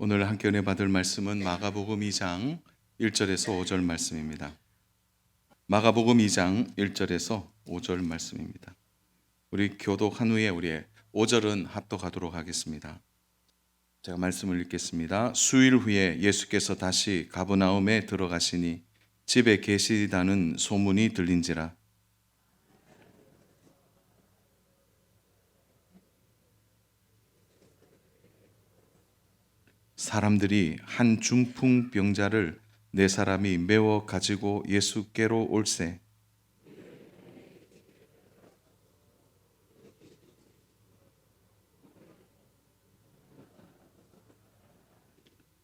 오늘 함께 은혜 받을 말씀은 마가복음 2장 1절에서 5절 말씀입니다. 마가복음 2장 1절에서 5절 말씀입니다. 우리 교독한 후에 우리의 5절은 합독하도록 하겠습니다. 제가 말씀을 읽겠습니다. 수일 후에 예수께서 다시 가버나움에 들어가시니 집에 계시다는 소문이 들린지라. 사람들이 한 중풍병자를 네 사람이 메워 가지고 예수께로 올세.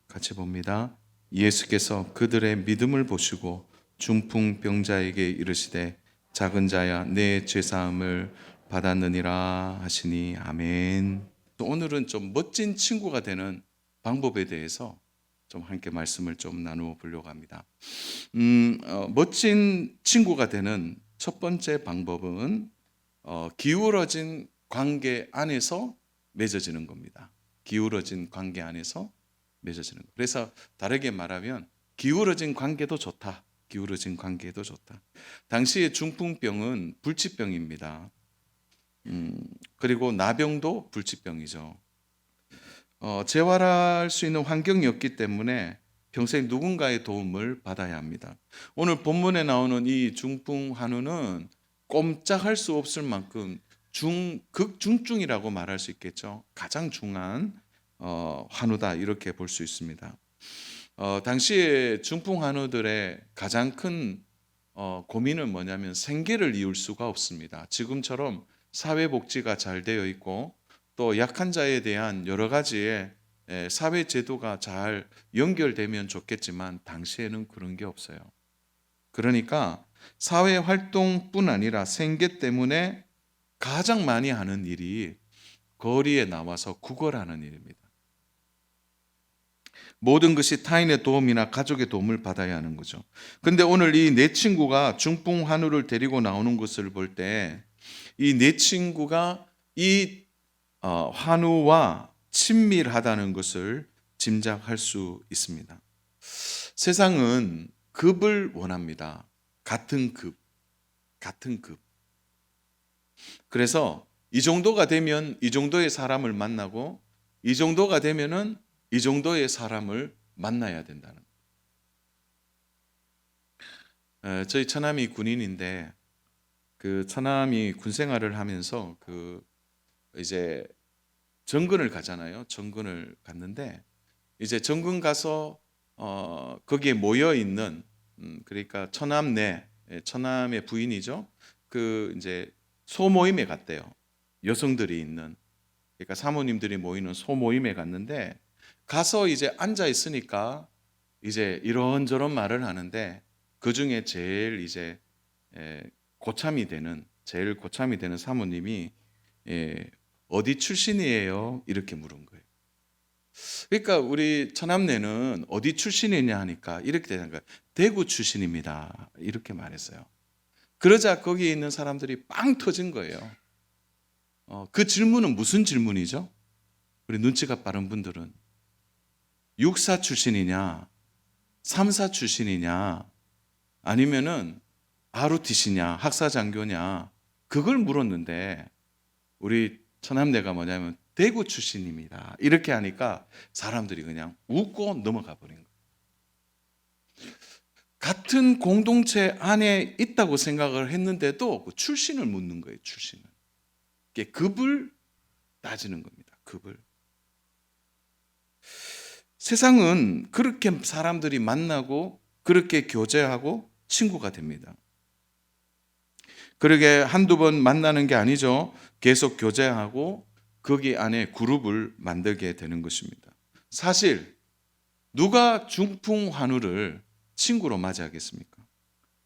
같이 봅니다. 예수께서 그들의 믿음을 보시고 중풍병자에게 이르시되 작은 자야 내 죄사함을 받았느니라 하시니 아멘. 오늘은 좀 멋진 친구가 되는 방법에 대해서 좀 함께 말씀을 좀 나누어 보려고 합니다. 멋진 친구가 되는 첫 번째 방법은 기울어진 관계 안에서 맺어지는 겁니다. 기울어진 관계 안에서 맺어지는 것. 그래서 다르게 말하면 기울어진 관계도 좋다. 기울어진 관계도 좋다. 당시의 중풍병은 불치병입니다. 그리고 나병도 불치병이죠. 재활할 수 있는 환경이 없기 때문에 평생 누군가의 도움을 받아야 합니다. 오늘 본문에 나오는 이 중풍 환우는 꼼짝할 수 없을 만큼 극중증이라고 말할 수 있겠죠. 가장 중한 환우다 이렇게 볼 수 있습니다. 당시에 중풍 환우들의 가장 큰 고민은 뭐냐면 생계를 이을 수가 없습니다. 지금처럼 사회복지가 잘 되어 있고 또 약한 자에 대한 여러 가지의 사회 제도가 잘 연결되면 좋겠지만 당시에는 그런 게 없어요. 그러니까 사회 활동뿐 아니라 생계 때문에 가장 많이 하는 일이 거리에 나와서 구걸하는 일입니다. 모든 것이 타인의 도움이나 가족의 도움을 받아야 하는 거죠. 근데 오늘 이 네 친구가 중풍 환우를 데리고 나오는 것을 볼 때 이 네 친구가 이 환우와 친밀하다는 것을 짐작할 수 있습니다. 세상은 급을 원합니다. 같은 급. 그래서 이 정도가 되면 이 정도의 사람을 만나고 이 정도가 되면은 이 정도의 사람을 만나야 된다는 거예요. 저희 처남이 군인인데 그 처남이 군 생활을 하면서 이제 정근을 가잖아요. 정근을 갔는데 이제 정근 가서 거기에 모여 있는 그러니까 처남의 부인이죠. 그 이제 소모임에 갔대요. 여성들이 있는 그러니까 사모님들이 모이는 소모임에 갔는데 가서 이제 앉아 있으니까 이제 이런저런 말을 하는데 그 중에 제일 제일 고참이 되는 사모님이 어디 출신이에요? 이렇게 물은 거예요. 그러니까 우리 처남네는 어디 출신이냐 하니까 이렇게 되는 거예요. 대구 출신입니다. 이렇게 말했어요. 그러자 거기에 있는 사람들이 빵 터진 거예요. 그 질문은 무슨 질문이죠? 우리 눈치가 빠른 분들은 육사 출신이냐, 삼사 출신이냐, 아니면은 ROTC냐, 학사장교냐, 그걸 물었는데 우리 처남네가 뭐냐면 대구 출신입니다. 이렇게 하니까 사람들이 그냥 웃고 넘어가 버린 거예요. 같은 공동체 안에 있다고 생각을 했는데도 그 출신을 묻는 거예요. 출신을. 이게 급을 따지는 겁니다. 급을. 세상은 그렇게 사람들이 만나고 그렇게 교제하고 친구가 됩니다. 그러게 한두 번 만나는 게 아니죠. 계속 교제하고 거기 안에 그룹을 만들게 되는 것입니다. 사실 누가 중풍 환우를 친구로 맞이하겠습니까?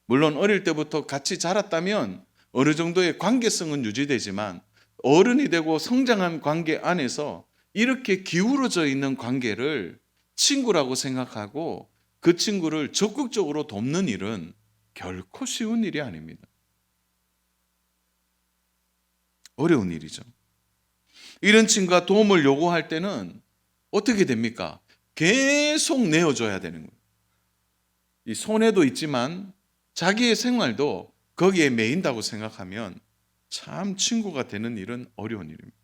물론 어릴 때부터 같이 자랐다면 어느 정도의 관계성은 유지되지만 어른이 되고 성장한 관계 안에서 이렇게 기울어져 있는 관계를 친구라고 생각하고 그 친구를 적극적으로 돕는 일은 결코 쉬운 일이 아닙니다. 어려운 일이죠. 이런 친구가 도움을 요구할 때는 어떻게 됩니까? 계속 내어줘야 되는 거예요. 이 손해도 있지만 자기의 생활도 거기에 매인다고 생각하면 참 친구가 되는 일은 어려운 일입니다.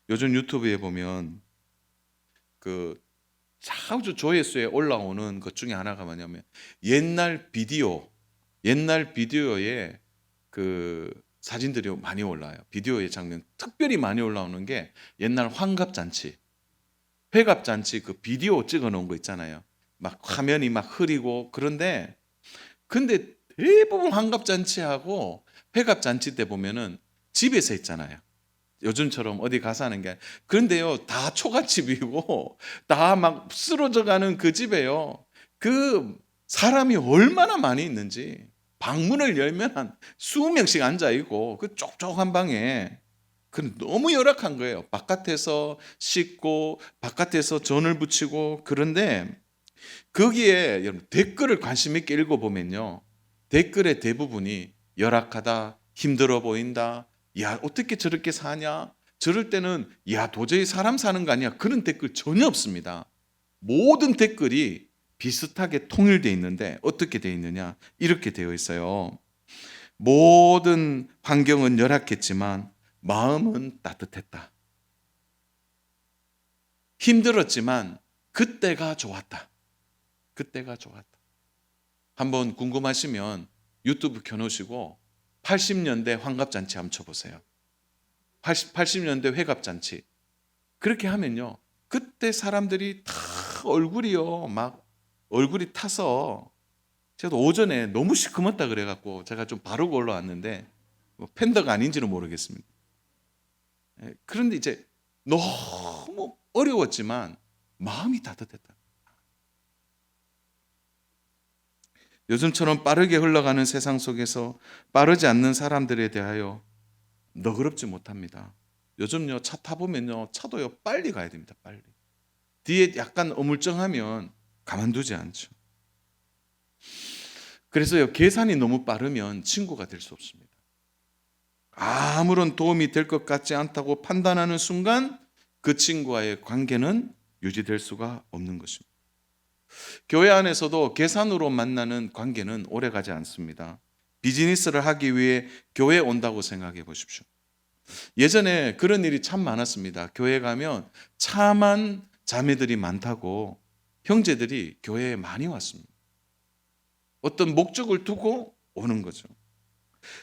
요즘 유튜브에 보면 그 자주 조회수에 올라오는 것 중에 하나가 뭐냐면 옛날 비디오에 그 사진들이 많이 올라와요. 비디오의 장면 특별히 많이 올라오는 게 옛날 환갑잔치, 회갑잔치 그 비디오 찍어 놓은 거 있잖아요. 막 화면이 막 흐리고 근데 대부분 환갑잔치하고 회갑잔치 때 보면은 집에서 있잖아요. 요즘처럼 어디 가서 하는 게. 그런데요, 다 초가집이고 다 막 쓰러져 가는 그 집에요. 그 사람이 얼마나 많이 있는지 방문을 열면 한 20명씩 앉아 있고 그 쪽쪽한 방에 그 너무 열악한 거예요. 바깥에서 씻고 바깥에서 전을 붙이고. 그런데 거기에 여러분 댓글을 관심 있게 읽어보면요, 댓글의 대부분이 열악하다, 힘들어 보인다, 야 어떻게 저렇게 사냐, 저럴 때는 야 도저히 사람 사는 거 아니야, 그런 댓글 전혀 없습니다. 모든 댓글이 비슷하게 통일되어 있는데 어떻게 되어 있느냐, 이렇게 되어 있어요. 모든 환경은 열악했지만 마음은 따뜻했다. 힘들었지만 그때가 좋았다. 그때가 좋았다. 한번 궁금하시면 유튜브 켜놓으시고 80년대 환갑잔치 한번 쳐보세요. 80년대 회갑잔치. 그렇게 하면요, 그때 사람들이 다 얼굴이요, 막 얼굴이 타서, 제가 오전에 너무 시커멓다 그래갖고 제가 좀 바르고 올라왔는데 뭐 팬더가 아닌지는 모르겠습니다. 그런데 이제 너무 어려웠지만 마음이 따뜻했다. 요즘처럼 빠르게 흘러가는 세상 속에서 빠르지 않는 사람들에 대하여 너그럽지 못합니다. 요즘요, 차 타보면요, 차도요 빨리 가야 됩니다. 빨리. 뒤에 약간 어물쩡하면 가만두지 않죠. 그래서요, 계산이 너무 빠르면 친구가 될 수 없습니다. 아무런 도움이 될 것 같지 않다고 판단하는 순간 그 친구와의 관계는 유지될 수가 없는 것입니다. 교회 안에서도 계산으로 만나는 관계는 오래가지 않습니다. 비즈니스를 하기 위해 교회에 온다고 생각해 보십시오. 예전에 그런 일이 참 많았습니다. 교회 가면 참한 자매들이 많다고 형제들이 교회에 많이 왔습니다. 어떤 목적을 두고 오는 거죠.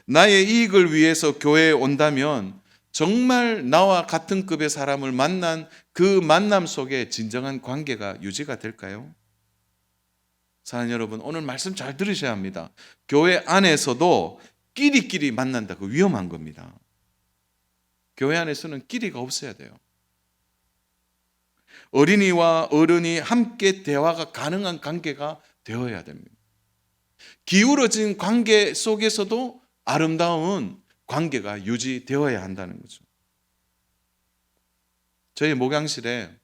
나의 이익을 위해서 교회에 온다면 정말 나와 같은 급의 사람을 만난 그 만남 속에 진정한 관계가 유지가 될까요? 사랑하는 여러분, 오늘 말씀 잘 들으셔야 합니다. 교회 안에서도 끼리끼리 만난다. 그 위험한 겁니다. 교회 안에서는 끼리가 없어야 돼요. 어린이와 어른이 함께 대화가 가능한 관계가 되어야 됩니다. 기울어진 관계 속에서도 아름다운 관계가 유지되어야 한다는 거죠. 저희 목양실에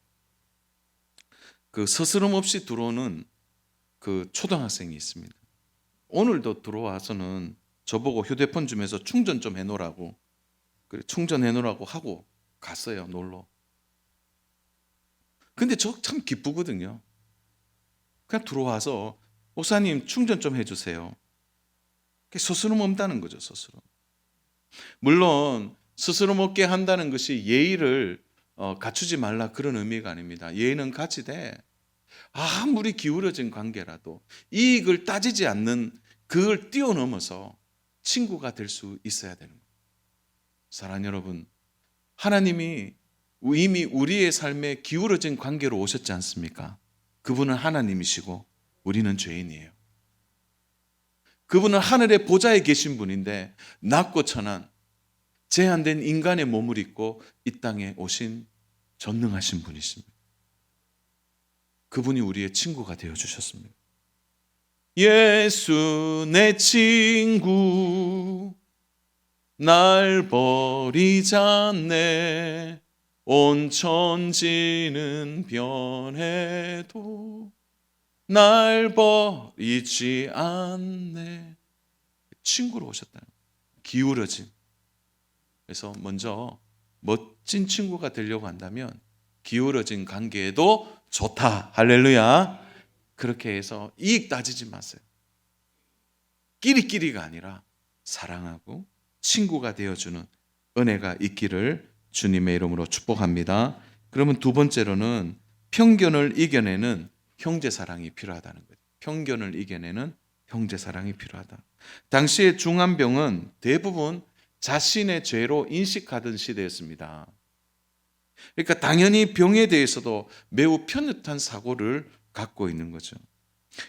그 스스럼 없이 들어오는 그 초등학생이 있습니다. 오늘도 들어와서는 저보고 휴대폰 주면서 충전 좀 해놓으라고, 충전해놓으라고 하고 갔어요, 놀러. 근데 저 참 기쁘거든요. 그냥 들어와서 목사님 충전 좀 해주세요. 스스럼 없다는 거죠, 스스럼. 물론 스스럼 없게 한다는 것이 예의를 갖추지 말라 그런 의미가 아닙니다. 예의는 가지되 아무리 기울어진 관계라도 이익을 따지지 않는 그걸 뛰어넘어서 친구가 될 수 있어야 되는 거예요. 사랑하는 여러분, 하나님이 이미 우리의 삶에 기울어진 관계로 오셨지 않습니까? 그분은 하나님이시고 우리는 죄인이에요. 그분은 하늘의 보좌에 계신 분인데 낮고 천한 제한된 인간의 몸을 입고 이 땅에 오신 전능하신 분이십니다. 그분이 우리의 친구가 되어주셨습니다. 예수 내 친구 날 버리지 않네, 온 천지는 변해도 날 버리지 않네. 친구로 오셨다. 기울어진. 그래서 먼저 멋진 친구가 되려고 한다면 기울어진 관계에도 좋다. 할렐루야. 그렇게 해서 이익 따지지 마세요. 끼리끼리가 아니라 사랑하고 친구가 되어주는 은혜가 있기를 주님의 이름으로 축복합니다. 그러면 두 번째로는 편견을 이겨내는 형제 사랑이 필요하다는 거예요. 편견을 이겨내는 형제 사랑이 필요하다. 당시의 중환병은 대부분 자신의 죄로 인식하던 시대였습니다. 그러니까 당연히 병에 대해서도 매우 편협한 사고를 갖고 있는 거죠.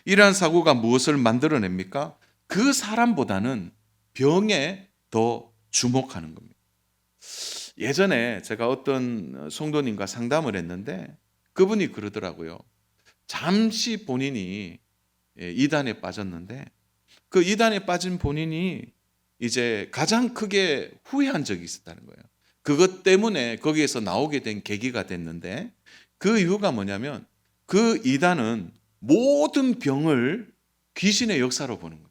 이러한 사고가 무엇을 만들어냅니까? 그 사람보다는 병에 더 주목하는 겁니다. 예전에 제가 어떤 성도님과 상담을 했는데 그분이 그러더라고요. 잠시 본인이 이단에 빠졌는데 그 이단에 빠진 본인이 이제 가장 크게 후회한 적이 있었다는 거예요. 그것 때문에 거기에서 나오게 된 계기가 됐는데 그 이유가 뭐냐면 그 이단은 모든 병을 귀신의 역사로 보는 거예요.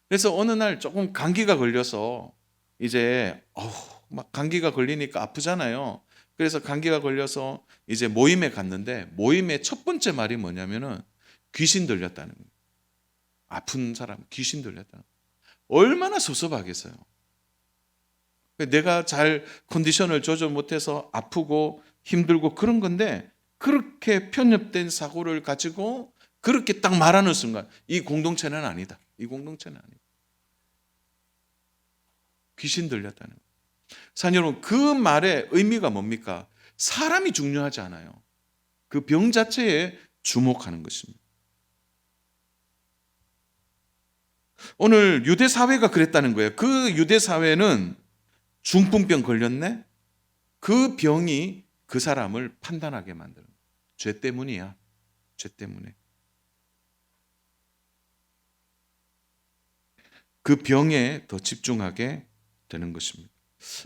그래서 어느 날 조금 감기가 걸려서 이제 막 감기가 걸리니까 아프잖아요. 그래서 감기가 걸려서 이제 모임에 갔는데 모임의 첫 번째 말이 뭐냐면은 귀신 들렸다는 거예요. 아픈 사람 귀신 들렸다. 얼마나 섭섭하겠어요. 내가 잘 컨디션을 조절 못해서 아프고 힘들고 그런 건데 그렇게 편협된 사고를 가지고 그렇게 딱 말하는 순간 이 공동체는 아니다. 이 공동체는 아니다. 귀신 들렸다는 거예요. 사실 여러분 그 말의 의미가 뭡니까? 사람이 중요하지 않아요. 그 병 자체에 주목하는 것입니다. 오늘 유대 사회가 그랬다는 거예요. 그 유대 사회는 중풍병 걸렸네? 그 병이 그 사람을 판단하게 만드는 거예요. 죄 때문이야. 죄 때문에. 그 병에 더 집중하게 되는 것입니다.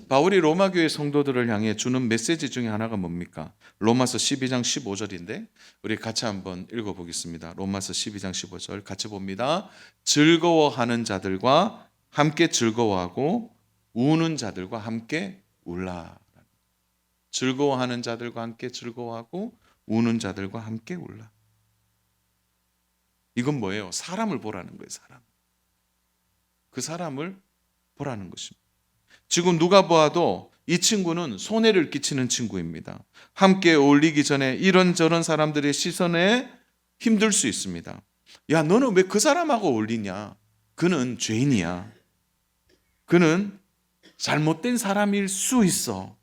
바울이 로마 교회 성도들을 향해 주는 메시지 중에 하나가 뭡니까? 로마서 12장 15절인데 우리 같이 한번 읽어보겠습니다. 로마서 12장 15절 같이 봅니다. 즐거워하는 자들과 함께 즐거워하고 우는 자들과 함께 울라. 즐거워하는 자들과 함께 즐거워하고 우는 자들과 함께 울라. 이건 뭐예요? 사람을 보라는 거예요. 사람. 그 사람을 보라는 것입니다. 지금 누가 보아도 이 친구는 손해를 끼치는 친구입니다. 함께 어울리기 전에 이런저런 사람들의 시선에 힘들 수 있습니다. 야, 너는 왜 그 사람하고 어울리냐? 그는 죄인이야. 그는 잘못된 사람일 수 있어.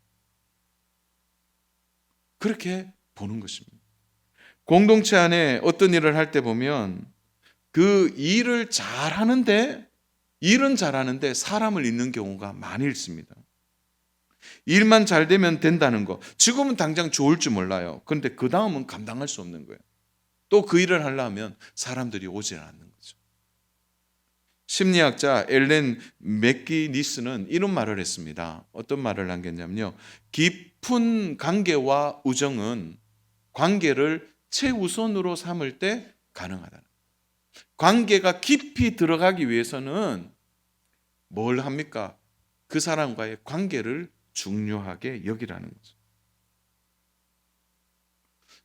그렇게 보는 것입니다. 공동체 안에 어떤 일을 할 때 보면 그 일을 잘하는데 일은 잘하는데 사람을 잃는 경우가 많이 있습니다. 일만 잘 되면 된다는 거. 지금은 당장 좋을 줄 몰라요. 그런데 그 다음은 감당할 수 없는 거예요. 또 그 일을 하려면 사람들이 오질 않는 거죠. 심리학자 엘렌 맥기니스는 이런 말을 했습니다. 어떤 말을 남겼냐면요. 깊은 관계와 우정은 관계를 최우선으로 삼을 때 가능하다. 관계가 깊이 들어가기 위해서는 뭘 합니까? 그 사람과의 관계를 중요하게 여기라는 거죠.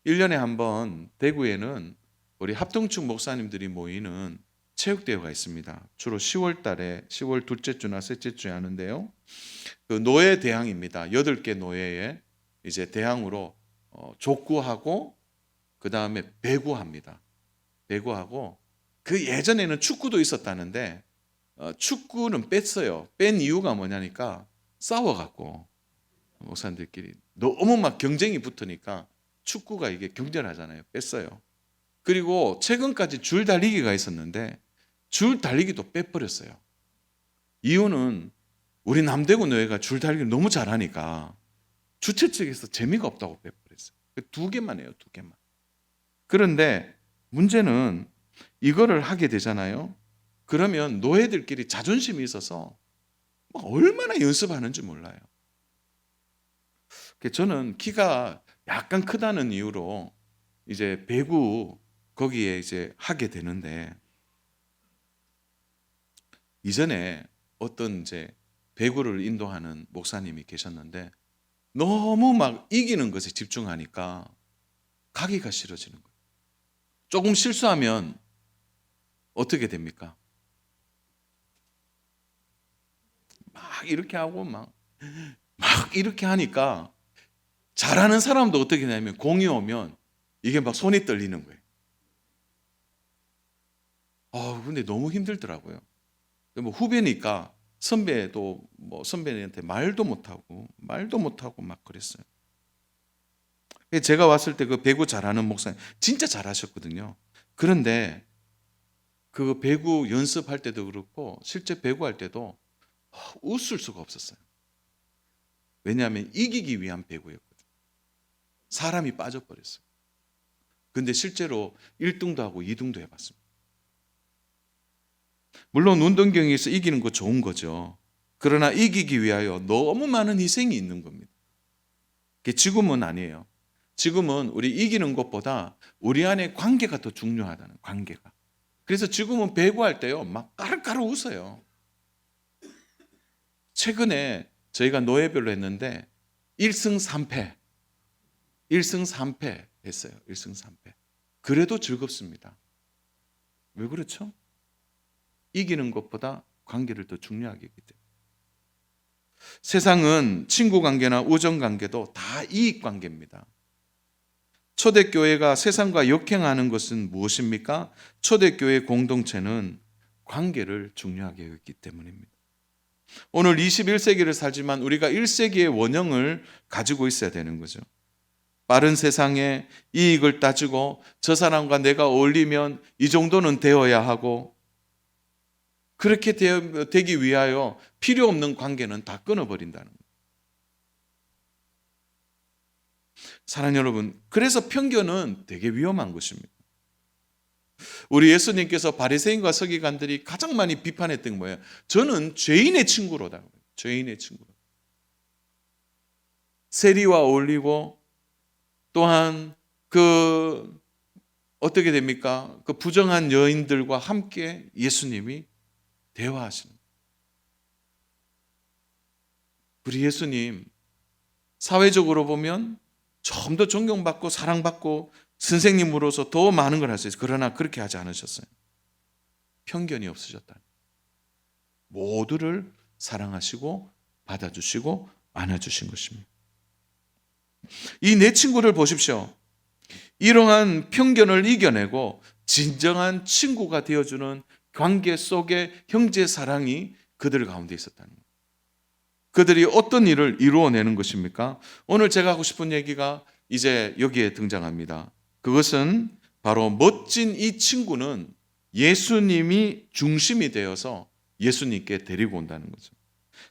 1년에 한 번 대구에는 우리 합동축 목사님들이 모이는 체육대회가 있습니다. 주로 10월 달에 10월 둘째 주나 셋째 주에 하는데요. 그 노예 대항입니다. 8개 노예에 이제 대항으로 족구하고 그 다음에 배구합니다. 배구하고 그 예전에는 축구도 있었다는데 축구는 뺐어요. 뺀 이유가 뭐냐니까 싸워갖고 목사님들끼리 너무 막 경쟁이 붙으니까 축구가 이게 경쟁하잖아요. 뺐어요. 그리고 최근까지 줄 달리기가 있었는데 줄 달리기도 빼버렸어요. 이유는 우리 남대구 노예가 줄 달리기를 너무 잘하니까 주최 측에서 재미가 없다고 빼버렸어요. 2개만 해요. 2개만. 그런데 문제는 이거를 하게 되잖아요. 그러면 노예들끼리 자존심이 있어서 얼마나 연습하는지 몰라요. 저는 키가 약간 크다는 이유로 이제 배구 거기에 이제 하게 되는데 이전에 어떤 이제 배구를 인도하는 목사님이 계셨는데 너무 막 이기는 것에 집중하니까 가기가 싫어지는 거예요. 조금 실수하면 어떻게 됩니까? 막 이렇게 하고 막 이렇게 하니까 잘하는 사람도 어떻게 되냐면 공이 오면 이게 막 손이 떨리는 거예요. 근데 너무 힘들더라고요. 뭐 후배니까 선배도 뭐 선배한테 말도 못하고 막 그랬어요. 제가 왔을 때 그 배구 잘하는 목사님 진짜 잘하셨거든요. 그런데 그 배구 연습할 때도 그렇고 실제 배구할 때도 웃을 수가 없었어요. 왜냐하면 이기기 위한 배구였거든요. 사람이 빠져버렸어요. 근데 실제로 1등도 하고 2등도 해봤습니다. 물론 운동 경기에서 이기는 거 좋은 거죠. 그러나 이기기 위하여 너무 많은 희생이 있는 겁니다. 지금은 아니에요. 지금은 우리 이기는 것보다 우리 안에 관계가 더 중요하다는, 관계가. 그래서 지금은 배구할 때요, 막 까르까르 웃어요. 최근에 저희가 노예별로 했는데 1승 3패 했어요. 1승 3패. 그래도 즐겁습니다. 왜 그렇죠? 이기는 것보다 관계를 더 중요하게 했기 때문에. 세상은 친구 관계나 우정 관계도 다 이익 관계입니다. 초대교회가 세상과 역행하는 것은 무엇입니까? 초대교회 공동체는 관계를 중요하게 여겼기 때문입니다. 오늘 21세기를 살지만 우리가 1세기의 원형을 가지고 있어야 되는 거죠. 빠른 세상에 이익을 따지고 저 사람과 내가 어울리면 이 정도는 되어야 하고, 그렇게 되기 위하여 필요 없는 관계는 다 끊어버린다는 거예요. 사랑하는 여러분, 그래서 편견은 되게 위험한 것입니다. 우리 예수님께서 바리새인과 서기관들이 가장 많이 비판했던 게 뭐예요? 저는 죄인의 친구로다. 죄인의 친구로. 세리와 어울리고 또한 어떻게 됩니까? 그 부정한 여인들과 함께 예수님이 대화하시는. 우리 예수님 사회적으로 보면 좀 더 존경받고 사랑받고 선생님으로서 더 많은 걸 할 수 있어요. 그러나 그렇게 하지 않으셨어요. 편견이 없으셨다. 모두를 사랑하시고 받아주시고 안아주신 것입니다. 이 내 친구를 보십시오. 이러한 편견을 이겨내고 진정한 친구가 되어주는 관계 속에 형제 사랑이 그들 가운데 있었다는 거예요. 그들이 어떤 일을 이루어내는 것입니까? 오늘 제가 하고 싶은 얘기가 이제 여기에 등장합니다. 그것은 바로 멋진 이 친구는 예수님이 중심이 되어서 예수님께 데리고 온다는 거죠.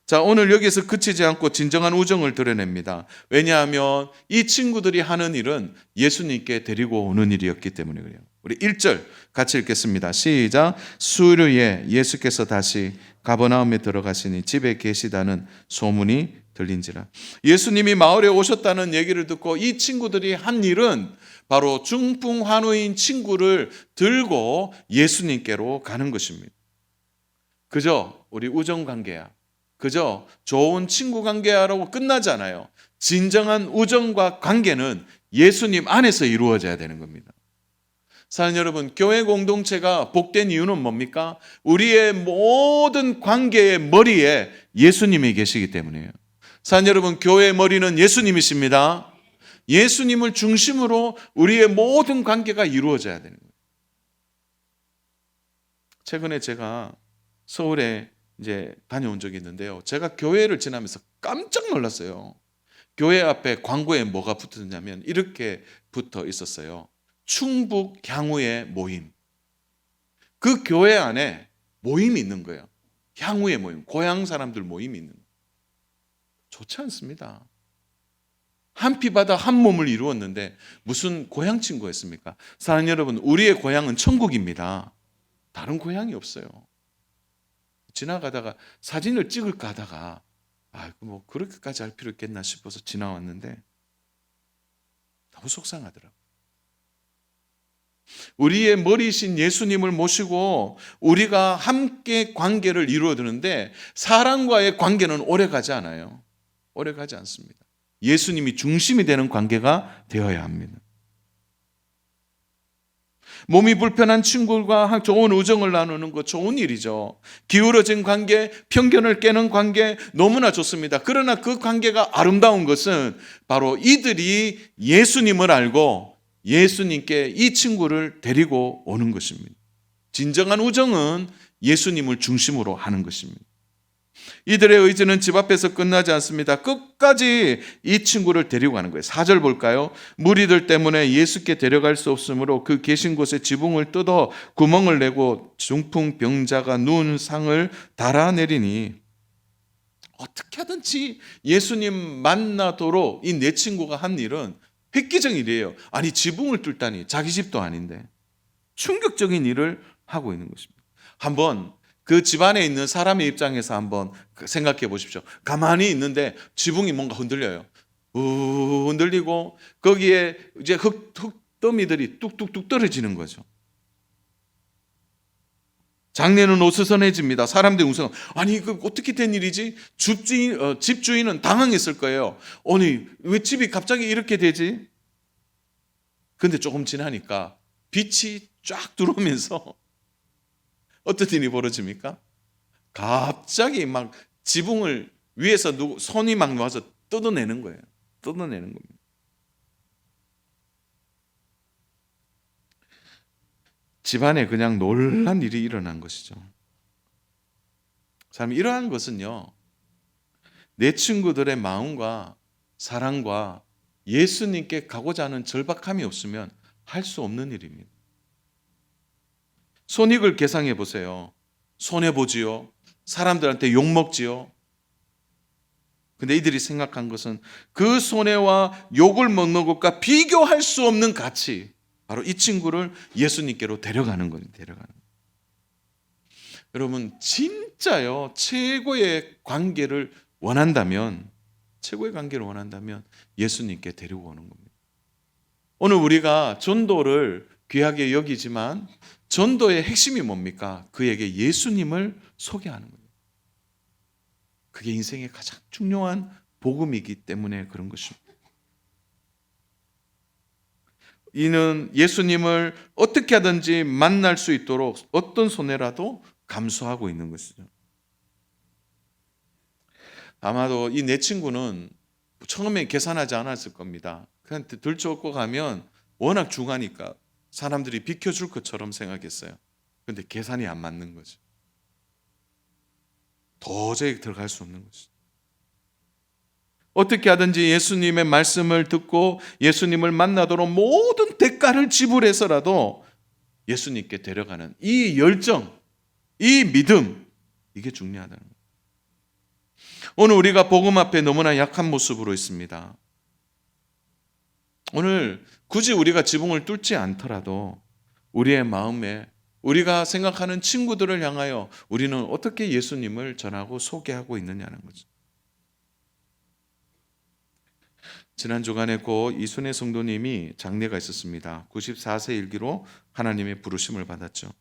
자, 오늘 여기서 그치지 않고 진정한 우정을 드러냅니다. 왜냐하면 이 친구들이 하는 일은 예수님께 데리고 오는 일이었기 때문에 그래요. 우리 1절 같이 읽겠습니다. 시작. 수요일에 예수께서 다시 가버나움에 들어가시니 집에 계시다는 소문이 들린지라. 예수님이 마을에 오셨다는 얘기를 듣고 이 친구들이 한 일은 바로 중풍환우인 친구를 들고 예수님께로 가는 것입니다. 그저 우리 우정관계야, 그저 좋은 친구 관계야라고 끝나잖아요. 진정한 우정과 관계는 예수님 안에서 이루어져야 되는 겁니다. 사랑하는 여러분, 교회 공동체가 복된 이유는 뭡니까? 우리의 모든 관계의 머리에 예수님이 계시기 때문이에요. 사랑하는 여러분, 교회의 머리는 예수님이십니다. 예수님을 중심으로 우리의 모든 관계가 이루어져야 되는 거예요. 최근에 제가 서울에 이제 다녀온 적이 있는데요. 제가 교회를 지나면서 깜짝 놀랐어요. 교회 앞에 광고에 뭐가 붙었냐면 이렇게 붙어 있었어요. 충북 향후의 모임. 그 교회 안에 모임이 있는 거예요. 향후의 모임, 고향 사람들 모임이 있는 거예요. 좋지 않습니다. 한 피바다 한 몸을 이루었는데 무슨 고향 친구였습니까? 사랑하는 여러분, 우리의 고향은 천국입니다. 다른 고향이 없어요. 지나가다가 사진을 찍을까 하다가 뭐 그렇게까지 할 필요 있겠나 싶어서 지나왔는데 너무 속상하더라고요. 우리의 머리신 예수님을 모시고 우리가 함께 관계를 이루어드는데 사람과의 관계는 오래가지 않아요. 오래가지 않습니다. 예수님이 중심이 되는 관계가 되어야 합니다. 몸이 불편한 친구들과 좋은 우정을 나누는 거 좋은 일이죠. 기울어진 관계, 편견을 깨는 관계 너무나 좋습니다. 그러나 그 관계가 아름다운 것은 바로 이들이 예수님을 알고 예수님께 이 친구를 데리고 오는 것입니다. 진정한 우정은 예수님을 중심으로 하는 것입니다. 이들의 의지는 집 앞에서 끝나지 않습니다. 끝까지 이 친구를 데리고 가는 거예요. 4절 볼까요? 무리들 때문에 예수께 데려갈 수 없으므로 그 계신 곳에 지붕을 뜯어 구멍을 내고 중풍병자가 누운 상을 달아내리니, 어떻게 하든지 예수님 만나도록 이 내 친구가 한 일은 획기적인 일이에요. 아니, 지붕을 뚫다니, 자기 집도 아닌데. 충격적인 일을 하고 있는 것입니다. 한번 그 집안에 있는 사람의 입장에서 한번 생각해 보십시오. 가만히 있는데 지붕이 뭔가 흔들려요. 흔들리고 거기에 이제 흙더미들이 뚝뚝뚝 떨어지는 거죠. 장례는 오스선해집니다. 사람들이 우선 아니 이거 어떻게 된 일이지? 집주인은 당황했을 거예요. 아니 왜 집이 갑자기 이렇게 되지? 근데 조금 지나니까 빛이 쫙 들어오면서 어떤 일이 벌어집니까? 갑자기 막 지붕을 위에서 손이 막 와서 뜯어내는 거예요. 뜯어내는 겁니다. 집안에 그냥 놀란 일이 일어난 것이죠. 사람 이러한 것은요, 내 친구들의 마음과 사랑과 예수님께 가고자 하는 절박함이 없으면 할 수 없는 일입니다. 손익을 계산해 보세요. 손해보지요. 사람들한테 욕먹지요. 근데 이들이 생각한 것은 그 손해와 욕을 먹는 것과 비교할 수 없는 가치, 바로 이 친구를 예수님께로 데려가는 거예요. 여러분 진짜요, 최고의 관계를 원한다면 예수님께 데리고 오는 겁니다. 오늘 우리가 전도를 귀하게 여기지만 전도의 핵심이 뭡니까? 그에게 예수님을 소개하는 거예요. 그게 인생의 가장 중요한 복음이기 때문에 그런 것입니다. 이는 예수님을 어떻게 하든지 만날 수 있도록 어떤 손해라도 감수하고 있는 것이죠. 아마도 이 내 친구는 처음에 계산하지 않았을 겁니다. 그냥 들쫓고 가면 워낙 중하니까 사람들이 비켜줄 것처럼 생각했어요. 그런데 계산이 안 맞는 거죠. 도저히 들어갈 수 없는 거죠. 어떻게 하든지 예수님의 말씀을 듣고 예수님을 만나도록 모든 대가를 지불해서라도 예수님께 데려가는 이 열정, 이 믿음, 이게 중요하다는 거예요. 오늘 우리가 복음 앞에 너무나 약한 모습으로 있습니다. 오늘 굳이 우리가 지붕을 뚫지 않더라도 우리의 마음에 우리가 생각하는 친구들을 향하여 우리는 어떻게 예수님을 전하고 소개하고 있느냐는 거죠. 지난 주간에 고 이순애 성도님이 장례가 있었습니다. 94세 일기로 하나님의 부르심을 받았죠.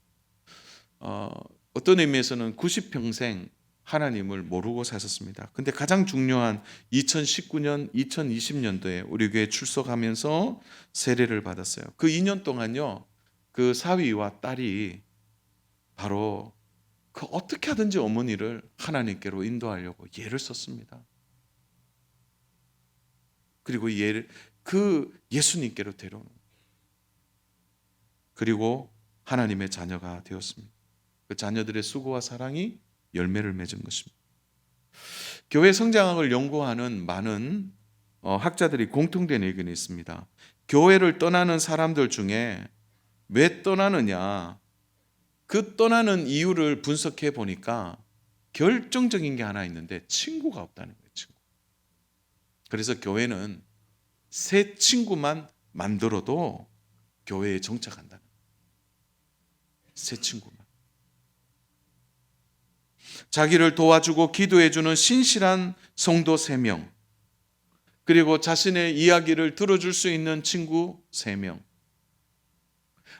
어떤 의미에서는 90평생 하나님을 모르고 사셨습니다. 근데 가장 중요한 2019년, 2020년도에 우리 교회에 출석하면서 세례를 받았어요. 그 2년 동안요, 그 사위와 딸이 바로 그 어떻게 하든지 어머니를 하나님께로 인도하려고 예를 썼습니다. 그리고 그 예수님께로 데려오는 거예요. 그리고 하나님의 자녀가 되었습니다. 그 자녀들의 수고와 사랑이 열매를 맺은 것입니다. 교회 성장학을 연구하는 많은 학자들이 공통된 의견이 있습니다. 교회를 떠나는 사람들 중에 왜 떠나느냐, 그 떠나는 이유를 분석해 보니까 결정적인 게 하나 있는데 친구가 없다는 거예요. 친구. 그래서 교회는 새 친구만 만들어도 교회에 정착한다는 거예요. 새 친구만. 자기를 도와주고 기도해주는 신실한 성도 3명, 그리고 자신의 이야기를 들어줄 수 있는 친구 3명,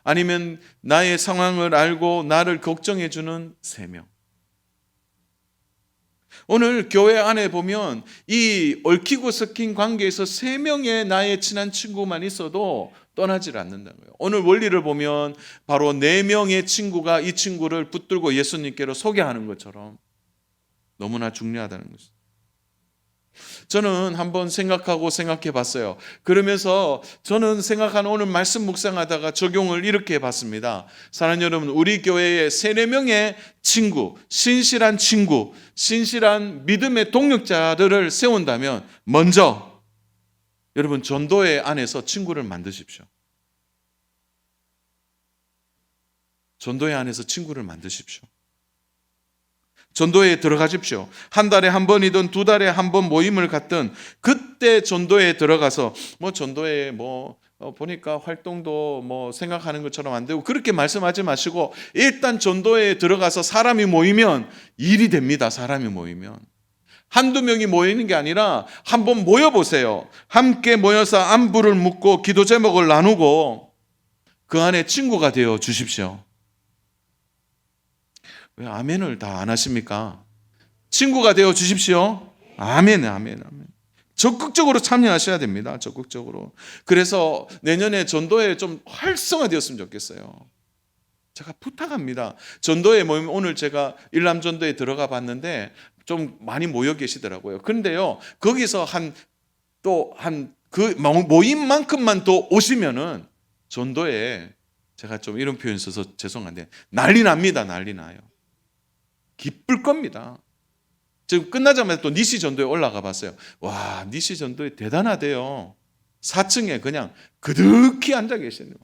아니면 나의 상황을 알고 나를 걱정해주는 3명. 오늘 교회 안에 보면 이 얽히고 섞인 관계에서 3명의 나의 친한 친구만 있어도 떠나질 않는다는 거예요. 오늘 원리를 보면 바로 4명의 친구가 이 친구를 붙들고 예수님께로 소개하는 것처럼 너무나 중요하다는 것이죠. 저는 한번 생각해 봤어요. 그러면서 저는 생각하는 오늘 말씀 묵상하다가 적용을 이렇게 해봤습니다. 사랑하는 여러분, 우리 교회에 3, 4명의 친구, 신실한 믿음의 동력자들을 세운다면 먼저 여러분 전도회 안에서 친구를 만드십시오. 전도회 안에서 친구를 만드십시오. 전도회에 들어가십시오. 한 달에 한 번이든 2달에 한 번 모임을 갖든 그때 전도회에 들어가서 전도회에 보니까 활동도 생각하는 것처럼 안 되고 그렇게 말씀하지 마시고 일단 전도회에 들어가서 사람이 모이면 일이 됩니다. 사람이 모이면. 한두 명이 모이는 게 아니라 한번 모여보세요. 함께 모여서 안부를 묻고 기도 제목을 나누고 그 안에 친구가 되어 주십시오. 왜 아멘을 다 안 하십니까? 친구가 되어 주십시오. 아멘. 적극적으로 참여하셔야 됩니다. 적극적으로. 그래서 내년에 전도회 좀 활성화되었으면 좋겠어요. 제가 부탁합니다. 전도회 모임 오늘 제가 일남 전도에 들어가 봤는데 좀 많이 모여 계시더라고요. 그런데요, 거기서 그 모임만큼만 더 오시면은 전도에 제가 좀 이런 표현 써서 죄송한데 난리 납니다. 난리 나요. 기쁠 겁니다. 지금 끝나자마자 또 니시 전도에 올라가 봤어요. 와, 니시 전도에 대단하대요. 4층에 그냥 그득히 앉아 계시네요.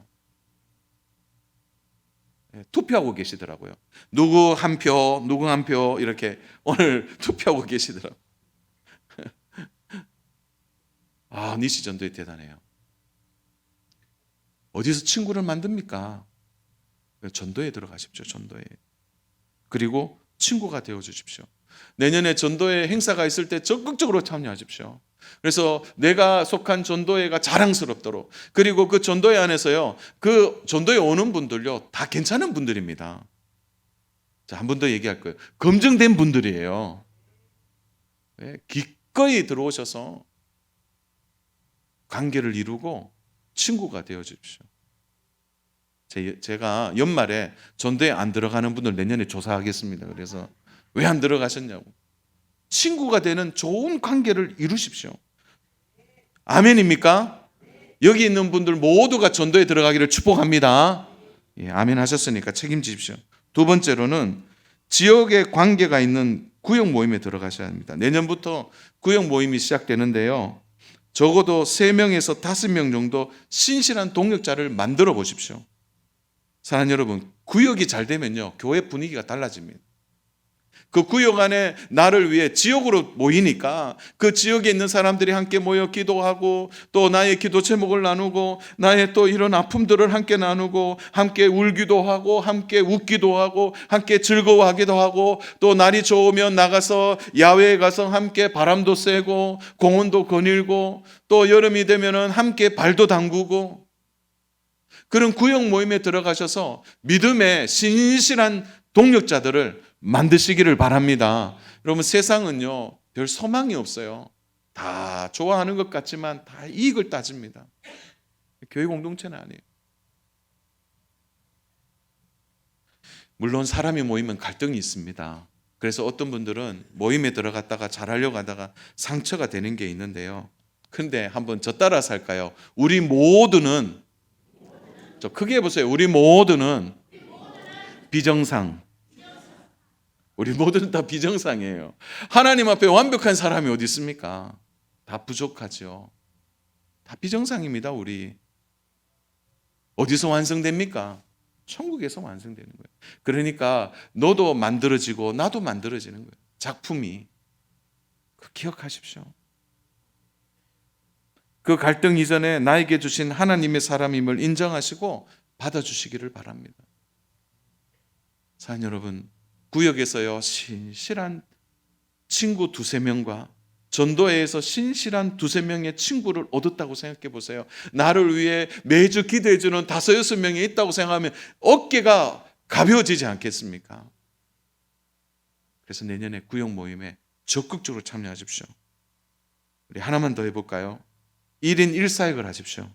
투표하고 계시더라고요. 누구 한 표 이렇게 오늘 투표하고 계시더라고요. 아, 니시 전도에 대단해요. 어디서 친구를 만듭니까? 전도에 들어가십시오. 전도에. 그리고 친구가 되어 주십시오. 내년에 전도회 행사가 있을 때 적극적으로 참여하십시오. 그래서 내가 속한 전도회가 자랑스럽도록, 그리고 그 전도회 안에서요, 그 전도회 오는 분들요 다 괜찮은 분들입니다. 자, 한 번 더 얘기할 거예요. 검증된 분들이에요. 기꺼이 들어오셔서 관계를 이루고 친구가 되어 주십시오. 제가 연말에 전도에 안 들어가는 분들 내년에 조사하겠습니다. 그래서 왜 안 들어가셨냐고. 친구가 되는 좋은 관계를 이루십시오. 아멘입니까? 여기 있는 분들 모두가 전도에 들어가기를 축복합니다. 예, 아멘 하셨으니까 책임지십시오. 두 번째로는 지역에 관계가 있는 구역 모임에 들어가셔야 합니다. 내년부터 구역 모임이 시작되는데요, 적어도 3명에서 5명 정도 신실한 동역자를 만들어 보십시오. 사랑하는 여러분, 구역이 잘 되면요 교회 분위기가 달라집니다. 그 구역 안에 나를 위해 지역으로 모이니까 그 지역에 있는 사람들이 함께 모여 기도하고 또 나의 기도 제목을 나누고 나의 또 이런 아픔들을 함께 나누고 함께 울기도 하고 함께 웃기도 하고 함께 즐거워하기도 하고 또 날이 좋으면 나가서 야외에 가서 함께 바람도 쐬고 공원도 거닐고 또 여름이 되면은 함께 발도 담그고 그런 구역 모임에 들어가셔서 믿음의 신실한 동력자들을 만드시기를 바랍니다. 여러분, 세상은요 별 소망이 없어요. 다 좋아하는 것 같지만 다 이익을 따집니다. 교회 공동체는 아니에요. 물론 사람이 모이면 갈등이 있습니다. 그래서 어떤 분들은 모임에 들어갔다가 잘하려고 하다가 상처가 되는 게 있는데요, 근데 한번 저 따라서 할까요? 우리 모두는, 저 크게 해보세요. 우리 모두는 비정상. 우리 모두는 다 비정상이에요. 하나님 앞에 완벽한 사람이 어디 있습니까? 다 부족하죠. 다 비정상입니다. 우리 어디서 완성됩니까? 천국에서 완성되는 거예요. 그러니까 너도 만들어지고 나도 만들어지는 거예요. 작품이. 기억하십시오. 그 갈등 이전에 나에게 주신 하나님의 사람임을 인정하시고 받아주시기를 바랍니다. 사랑하는 여러분, 구역에서요 신실한 친구 2-3명과 전도회에서 신실한 2-3명의 친구를 얻었다고 생각해 보세요. 나를 위해 매주 기도해 주는 5-6명이 있다고 생각하면 어깨가 가벼워지지 않겠습니까? 그래서 내년에 구역 모임에 적극적으로 참여하십시오. 우리 하나만 더 해볼까요? 1인 1사역을 하십시오.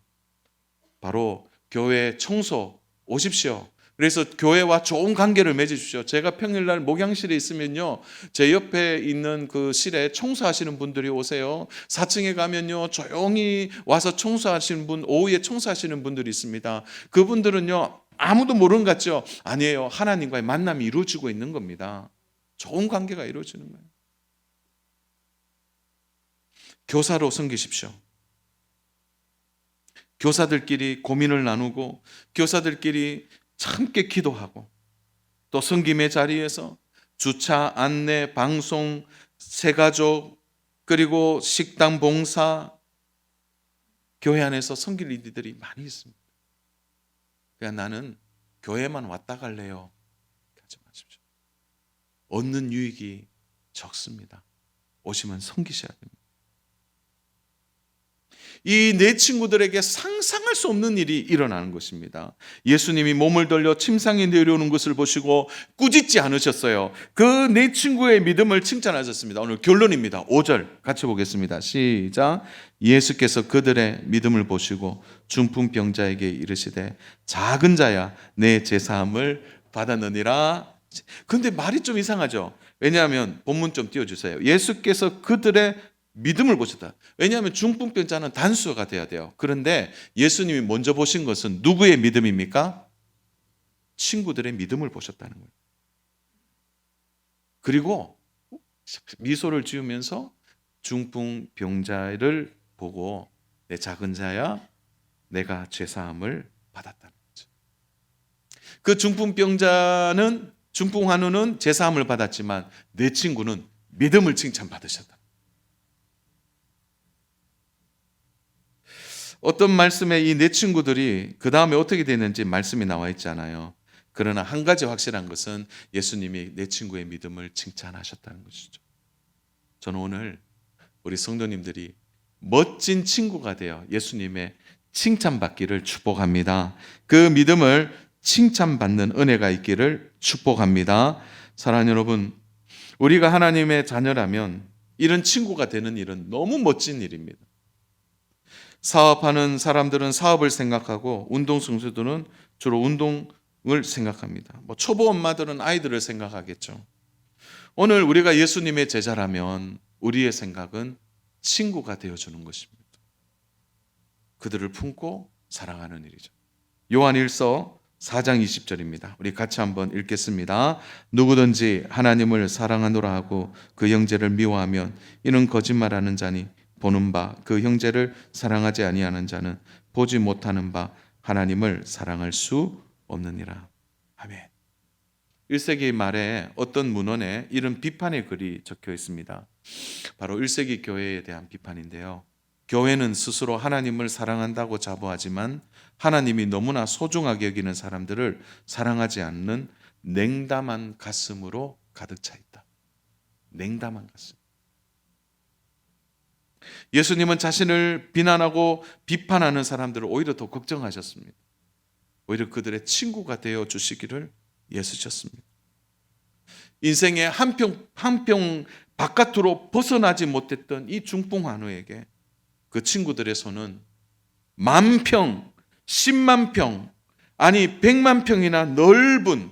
바로 교회 청소 오십시오. 그래서 교회와 좋은 관계를 맺으십시오. 제가 평일날 목양실에 있으면요, 제 옆에 있는 그 실에 청소하시는 분들이 오세요. 4층에 가면요, 조용히 와서 청소하시는 분, 오후에 청소하시는 분들이 있습니다. 그분들은요, 아무도 모르는 것 같죠? 아니에요. 하나님과의 만남이 이루어지고 있는 겁니다. 좋은 관계가 이루어지는 거예요. 교사로 섬기십시오. 교사들끼리 고민을 나누고 교사들끼리 함께 기도하고 또 섬김의 자리에서 주차, 안내, 방송, 새가족 그리고 식당 봉사 교회 안에서 섬길 일들이 많이 있습니다. 그냥 나는 교회만 왔다 갈래요. 하지 마십시오. 얻는 유익이 적습니다. 오시면 섬기셔야 됩니다. 이 네 친구들에게 상상할 수 없는 일이 일어나는 것입니다. 예수님이 몸을 돌려 침상에 내려오는 것을 보시고 꾸짖지 않으셨어요. 그 네 친구의 믿음을 칭찬하셨습니다. 오늘 결론입니다. 5절 같이 보겠습니다. 시작. 예수께서 그들의 믿음을 보시고 중풍병자에게 이르시되 작은 자야 내 제사함을 받았느니라. 근데 말이 좀 이상하죠. 왜냐하면 본문 좀 띄워주세요. 예수께서 그들의 믿음을 보셨다. 왜냐하면 중풍병자는 단수가 돼야 돼요. 그런데 예수님이 먼저 보신 것은 누구의 믿음입니까? 친구들의 믿음을 보셨다는 거예요. 그리고 미소를 지으면서 중풍병자를 보고 내 작은 자야 내가 죄사함을 받았다는 거죠. 그 중풍병자는 중풍환우는 죄사함을 받았지만 내 친구는 믿음을 칭찬받으셨다. 어떤 말씀에 이 네 친구들이 그 다음에 어떻게 되는지 말씀이 나와 있잖아요. 그러나 한 가지 확실한 것은 예수님이 네 친구의 믿음을 칭찬하셨다는 것이죠. 저는 오늘 우리 성도님들이 멋진 친구가 되어 예수님의 칭찬받기를 축복합니다. 그 믿음을 칭찬받는 은혜가 있기를 축복합니다. 사랑하는 여러분, 우리가 하나님의 자녀라면 이런 친구가 되는 일은 너무 멋진 일입니다. 사업하는 사람들은 사업을 생각하고 운동선수들은 주로 운동을 생각합니다. 초보 엄마들은 아이들을 생각하겠죠. 오늘 우리가 예수님의 제자라면 우리의 생각은 친구가 되어주는 것입니다. 그들을 품고 사랑하는 일이죠. 요한일서 4장 20절입니다. 우리 같이 한번 읽겠습니다. 누구든지 하나님을 사랑하노라 하고 그 형제를 미워하면 이는 거짓말하는 자니 보는 바 그 형제를 사랑하지 아니하는 자는 보지 못하는 바 하나님을 사랑할 수 없느니라. 아멘. 1세기 말에 어떤 문헌에 이런 비판의 글이 적혀 있습니다. 바로 1세기 교회에 대한 비판인데요. 교회는 스스로 하나님을 사랑한다고 자부하지만 하나님이 너무나 소중하게 여기는 사람들을 사랑하지 않는 냉담한 가슴으로 가득 차 있다. 냉담한 가슴. 예수님은 자신을 비난하고 비판하는 사람들을 오히려 더 걱정하셨습니다. 오히려 그들의 친구가 되어 주시기를 애쓰셨습니다. 인생의 한 평 바깥으로 벗어나지 못했던 이 중풍환우에게 그 친구들의 손은 10,000평, 100,000평, 아니 100,000평이나 넓은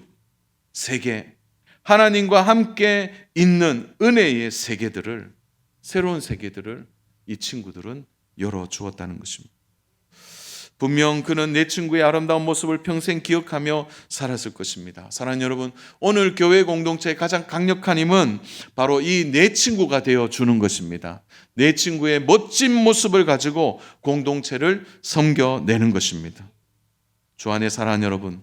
세계, 하나님과 함께 있는 은혜의 세계들을, 새로운 세계들을 이 친구들은 열어주었다는 것입니다. 분명 그는 내 친구의 아름다운 모습을 평생 기억하며 살았을 것입니다. 사랑하는 여러분, 오늘 교회 공동체의 가장 강력한 힘은 바로 이 내 친구가 되어주는 것입니다. 내 친구의 멋진 모습을 가지고 공동체를 섬겨내는 것입니다. 주 안에 사랑하는 여러분,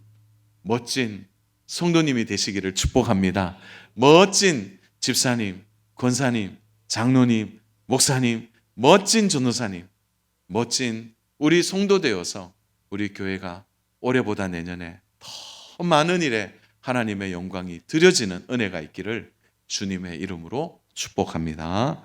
멋진 성도님이 되시기를 축복합니다. 멋진 집사님, 권사님, 장로님, 목사님, 멋진 전도사님, 멋진 우리 성도 되어서 우리 교회가 올해보다 내년에 더 많은 일에 하나님의 영광이 드려지는 은혜가 있기를 주님의 이름으로 축복합니다.